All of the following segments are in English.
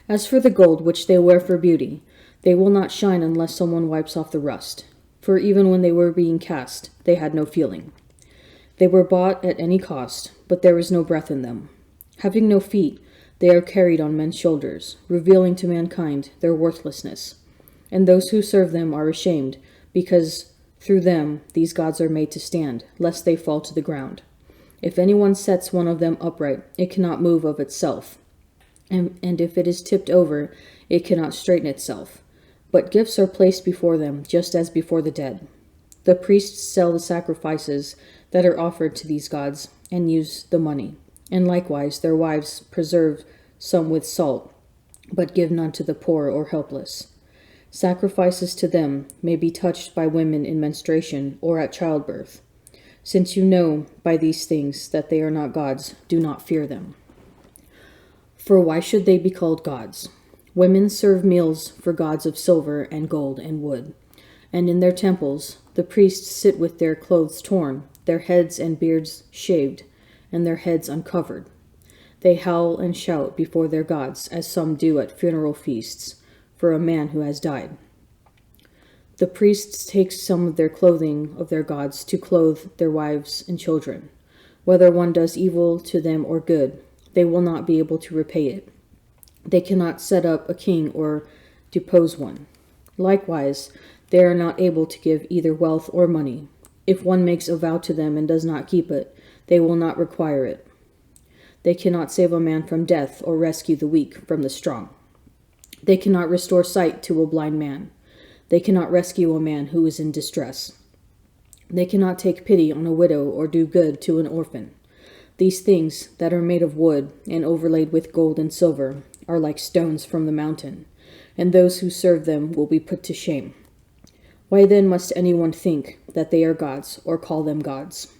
As for the gold which they wear for beauty, they will not shine unless someone wipes off the rust. For even when they were being cast, they had no feeling. They were bought at any cost, but there is no breath in them. Having no feet, they are carried on men's shoulders, revealing to mankind their worthlessness. And those who serve them are ashamed, because through them these gods are made to stand, lest they fall to the ground. If anyone sets one of them upright, it cannot move of itself. And if it is tipped over, it cannot straighten itself. But gifts are placed before them, just as before the dead. The priests sell the sacrifices that are offered to these gods, and use the money. And likewise their wives preserve some with salt, but give none to the poor or helpless. Sacrifices to them may be touched by women in menstruation or at childbirth. Since you know by these things that they are not gods, do not fear them. For why should they be called gods? Women serve meals for gods of silver and gold and wood, and in their temples the priests sit with their clothes torn, their heads and beards shaved, and their heads uncovered. They howl and shout before their gods, as some do at funeral feasts, for a man who has died. The priests take some of their clothing of their gods to clothe their wives and children. Whether one does evil to them or good, they will not be able to repay it. They cannot set up a king or depose one. Likewise, they are not able to give either wealth or money. If one makes a vow to them and does not keep it, they will not require it. They cannot save a man from death or rescue the weak from the strong. They cannot restore sight to a blind man. They cannot rescue a man who is in distress. They cannot take pity on a widow or do good to an orphan. These things that are made of wood and overlaid with gold and silver are like stones from the mountain, and those who serve them will be put to shame. Why then must anyone think that they are gods or call them gods?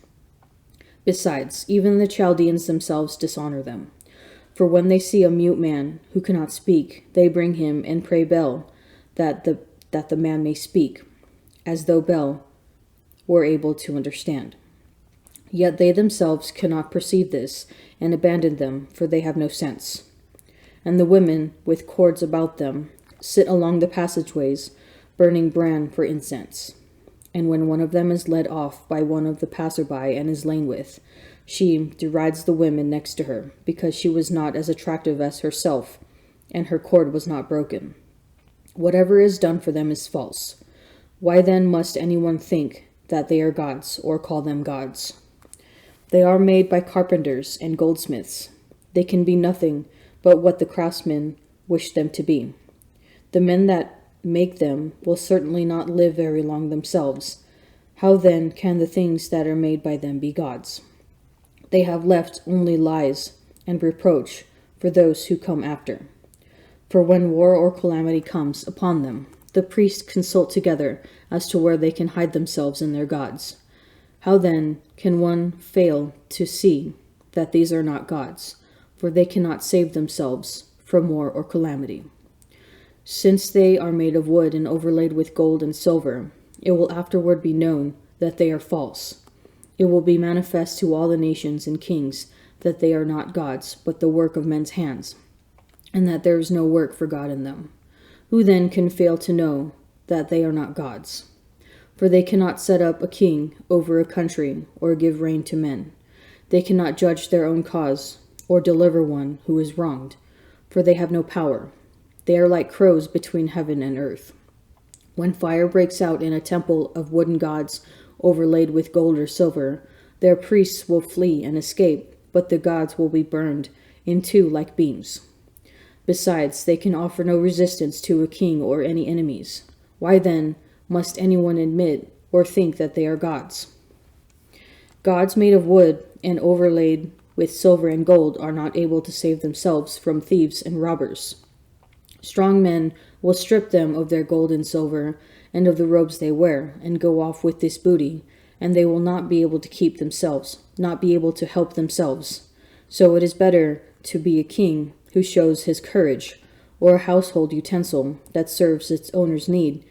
Besides, even the Chaldeans themselves dishonor them. For when they see a mute man who cannot speak, they bring him and pray Bel that the man may speak, as though Bel were able to understand. Yet they themselves cannot perceive this, and abandon them, for they have no sense. And the women, with cords about them, sit along the passageways, burning bran for incense. And when one of them is led off by one of the passerby and is lain with, she derides the women next to her, because she was not as attractive as herself, and her cord was not broken. Whatever is done for them is false. Why then must anyone think that they are gods, or call them gods? They are made by carpenters and goldsmiths. They can be nothing but what the craftsmen wish them to be. The men that make them will certainly not live very long themselves. How then can the things that are made by them be gods? They have left only lies and reproach for those who come after. For when war or calamity comes upon them, the priests consult together as to where they can hide themselves in their gods. How then can one fail to see that these are not gods, for they cannot save themselves from war or calamity? Since they are made of wood and overlaid with gold and silver, it will afterward be known that they are false. It will be manifest to all the nations and kings that they are not gods, but the work of men's hands, and that there is no work for God in them. Who then can fail to know that they are not gods? For they cannot set up a king over a country or give reign to men. They cannot judge their own cause or deliver one who is wronged, for they have no power. They are like crows between heaven and earth. When fire breaks out in a temple of wooden gods overlaid with gold or silver, their priests will flee and escape, but the gods will be burned in two like beams. Besides, they can offer no resistance to a king or any enemies. Why then must anyone admit or think that they are gods? Gods made of wood and overlaid with silver and gold are not able to save themselves from thieves and robbers. Strong men will strip them of their gold and silver and of the robes they wear, and go off with this booty, and they will not be able to keep themselves, not be able to help themselves. So it is better to be a king who shows his courage, or a household utensil that serves its owner's need,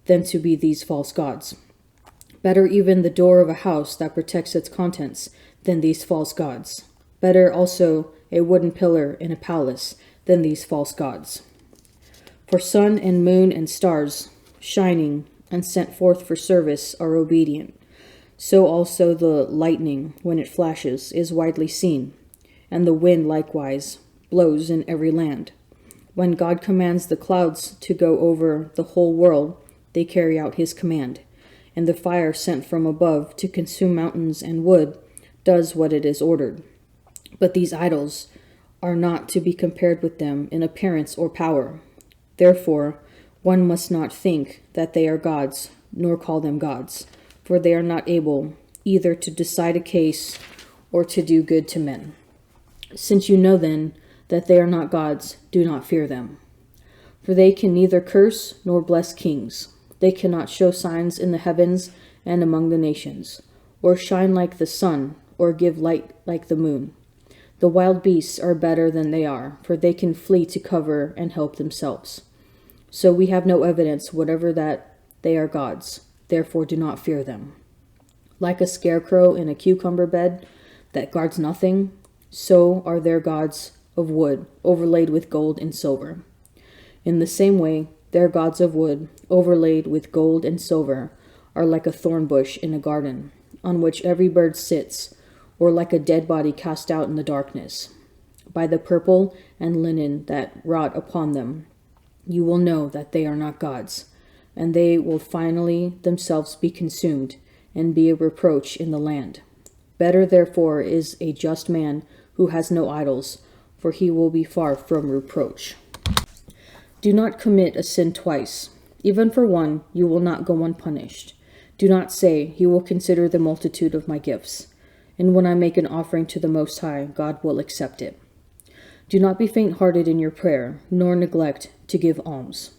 than to be these false gods. Better even the door of a house that protects its contents than these false gods. Better also a wooden pillar in a palace than these false gods. For sun and moon and stars, shining and sent forth for service, are obedient. So also the lightning, when it flashes, is widely seen, and the wind likewise blows in every land. When God commands the clouds to go over the whole world, they carry out his command, and the fire sent from above to consume mountains and wood does what it is ordered. But these idols are not to be compared with them in appearance or power. Therefore, one must not think that they are gods, nor call them gods, for they are not able either to decide a case or to do good to men. Since you know then that they are not gods, do not fear them. For they can neither curse nor bless kings. They cannot show signs in the heavens and among the nations, or shine like the sun, or give light like the moon. The wild beasts are better than they are, for they can flee to cover and help themselves. So we have no evidence whatever that they are gods. Therefore do not fear them. Like a scarecrow in a cucumber bed that guards nothing, so are their gods of wood, overlaid with gold and silver. In the same way, their gods of wood, overlaid with gold and silver, are like a thorn bush in a garden, on which every bird sits, or like a dead body cast out in the darkness. By the purple and linen that rot upon them, you will know that they are not gods, and they will finally themselves be consumed, and be a reproach in the land. Better therefore is a just man who has no idols, for he will be far from reproach. Do not commit a sin twice. Even for one, you will not go unpunished. Do not say, he will consider the multitude of my gifts, and when I make an offering to the Most High, God will accept it. Do not be faint-hearted in your prayer, nor neglect to give alms.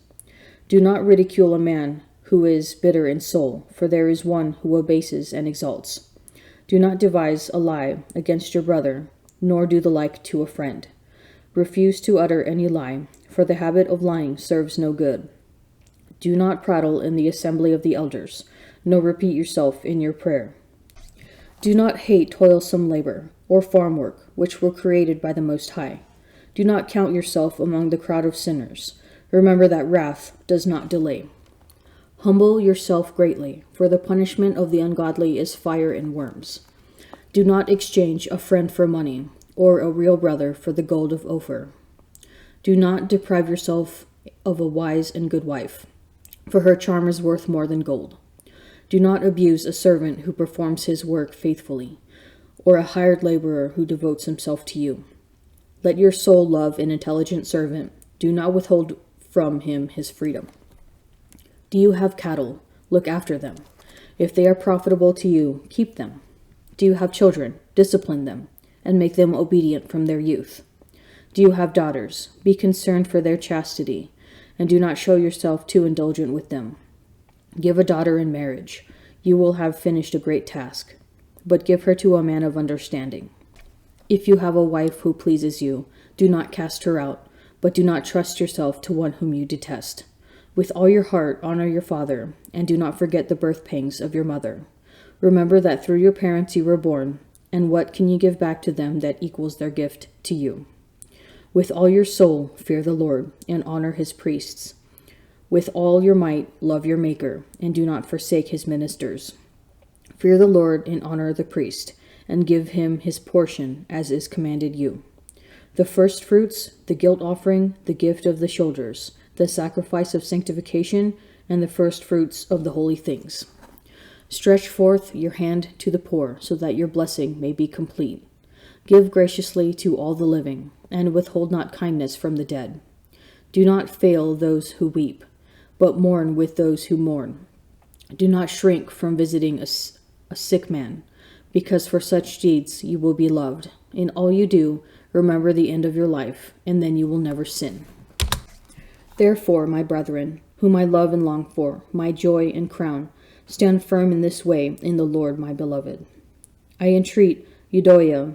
Do not ridicule a man who is bitter in soul, for there is one who abases and exalts. Do not devise a lie against your brother, nor do the like to a friend. Refuse to utter any lie, for the habit of lying serves no good. Do not prattle in the assembly of the elders, nor repeat yourself in your prayer. Do not hate toilsome labor, or farm work, which were created by the Most High. Do not count yourself among the crowd of sinners. Remember that wrath does not delay. Humble yourself greatly, for the punishment of the ungodly is fire and worms. Do not exchange a friend for money, or a real brother for the gold of Ophir. Do not deprive yourself of a wise and good wife, for her charm is worth more than gold. Do not abuse a servant who performs his work faithfully, or a hired laborer who devotes himself to you. Let your soul love an intelligent servant. Do not withhold from him his freedom. Do you have cattle? Look after them. If they are profitable to you, keep them. Do you have children? Discipline them, and make them obedient from their youth. Do you have daughters? Be concerned for their chastity, and do not show yourself too indulgent with them. Give a daughter in marriage. You will have finished a great task, but give her to a man of understanding. If you have a wife who pleases you, do not cast her out, but do not trust yourself to one whom you detest. With all your heart honor your father, and do not forget the birth pangs of your mother. Remember that through your parents you were born, and what can you give back to them that equals their gift to you? With all your soul fear the Lord, and honor his priests. With all your might love your Maker, and do not forsake his ministers. Fear the Lord and honor the priest, and give him his portion as is commanded you. The first fruits, the guilt offering, the gift of the shoulders, the sacrifice of sanctification, and the first fruits of the holy things. Stretch forth your hand to the poor, so that your blessing may be complete. Give graciously to all the living, and withhold not kindness from the dead. Do not fail those who weep, but mourn with those who mourn. Do not shrink from visiting a sick man, because for such deeds you will be loved. In all you do, remember the end of your life, and then you will never sin. Therefore, my brethren, whom I love and long for, my joy and crown, stand firm in this way in the Lord, my beloved. I entreat Euodia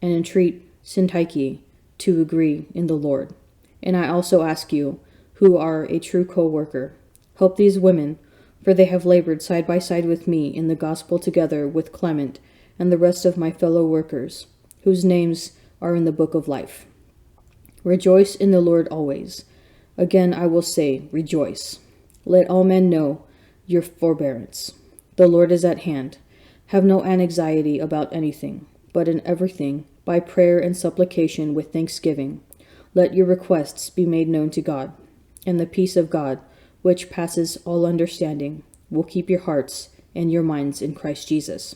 and entreat Syntyche to agree in the Lord. And I also ask you, who are a true co-worker, help these women, for they have labored side by side with me in the gospel together with Clement and the rest of my fellow workers, whose names are in the book of life. Rejoice in the Lord always. Again I will say, rejoice. Let all men know your forbearance. The Lord is at hand. Have no anxiety about anything, but in everything, by prayer and supplication with thanksgiving, let your requests be made known to God. And the peace of God, which passes all understanding, will keep your hearts and your minds in Christ Jesus.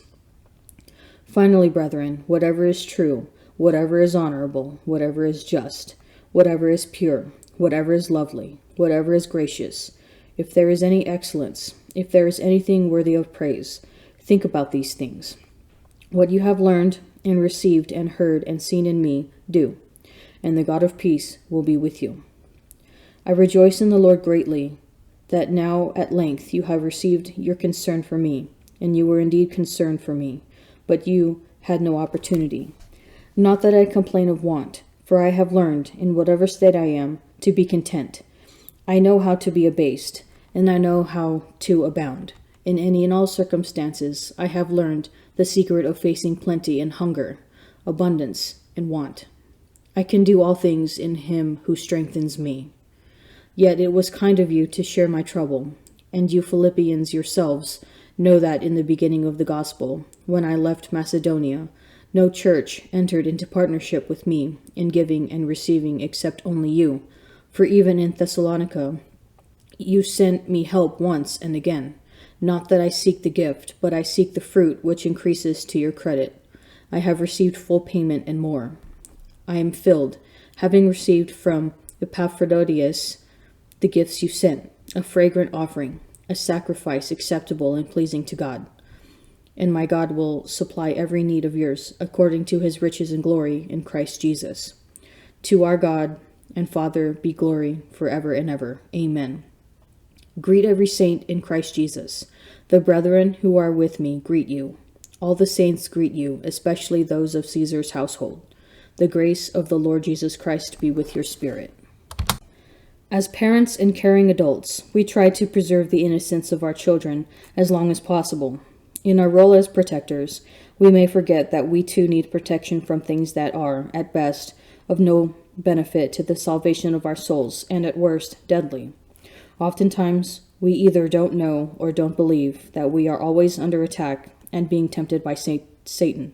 Finally, brethren, whatever is true, whatever is honorable, whatever is just, whatever is pure, whatever is lovely, whatever is gracious, if there is any excellence, if there is anything worthy of praise, think about these things. What you have learned and received and heard and seen in me, do, and the God of peace will be with you. I rejoice in the Lord greatly that now at length you have received your concern for me, and you were indeed concerned for me, but you had no opportunity. Not that I complain of want, for I have learned, in whatever state I am, to be content. I know how to be abased, and I know how to abound. In any and all circumstances I have learned the secret of facing plenty and hunger, abundance and want. I can do all things in him who strengthens me. Yet it was kind of you to share my trouble, and you Philippians yourselves know that in the beginning of the gospel, when I left Macedonia, no church entered into partnership with me in giving and receiving except only you, for even in Thessalonica you sent me help once and again. Not that I seek the gift, but I seek the fruit which increases to your credit. I have received full payment and more. I am filled, having received from Epaphroditus the gifts you sent, a fragrant offering, a sacrifice acceptable and pleasing to God. And my God will supply every need of yours according to his riches and glory in Christ Jesus. To our God and Father be glory forever and ever. Amen. Greet every saint in Christ Jesus. The brethren who are with me greet you. All the saints greet you, especially those of Caesar's household. The grace of the Lord Jesus Christ be with your spirit. As parents and caring adults, we try to preserve the innocence of our children as long as possible. In our role as protectors, we may forget that we too need protection from things that are, at best, of no benefit to the salvation of our souls, and at worst, deadly. Oftentimes, we either don't know or don't believe that we are always under attack and being tempted by Satan.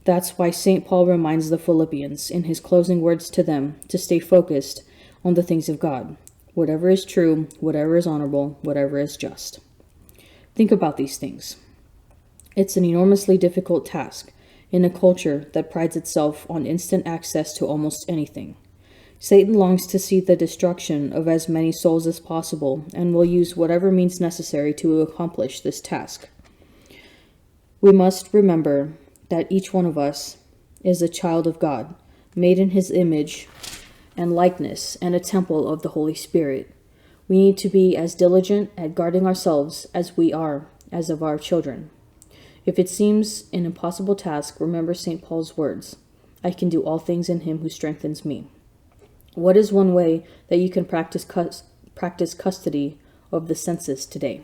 That's why St. Paul reminds the Philippians in his closing words to them to stay focused on the things of God, whatever is true, whatever is honorable, whatever is just. Think about these things. It's an enormously difficult task in a culture that prides itself on instant access to almost anything. Satan longs to see the destruction of as many souls as possible and will use whatever means necessary to accomplish this task. We must remember that each one of us is a child of God, made in his image and likeness, and a temple of the Holy Spirit. We need to be as diligent at guarding ourselves as we are as of our children. If it seems an impossible task, remember St. Paul's words, I can do all things in him who strengthens me. What is one way that you can practice custody of the senses today?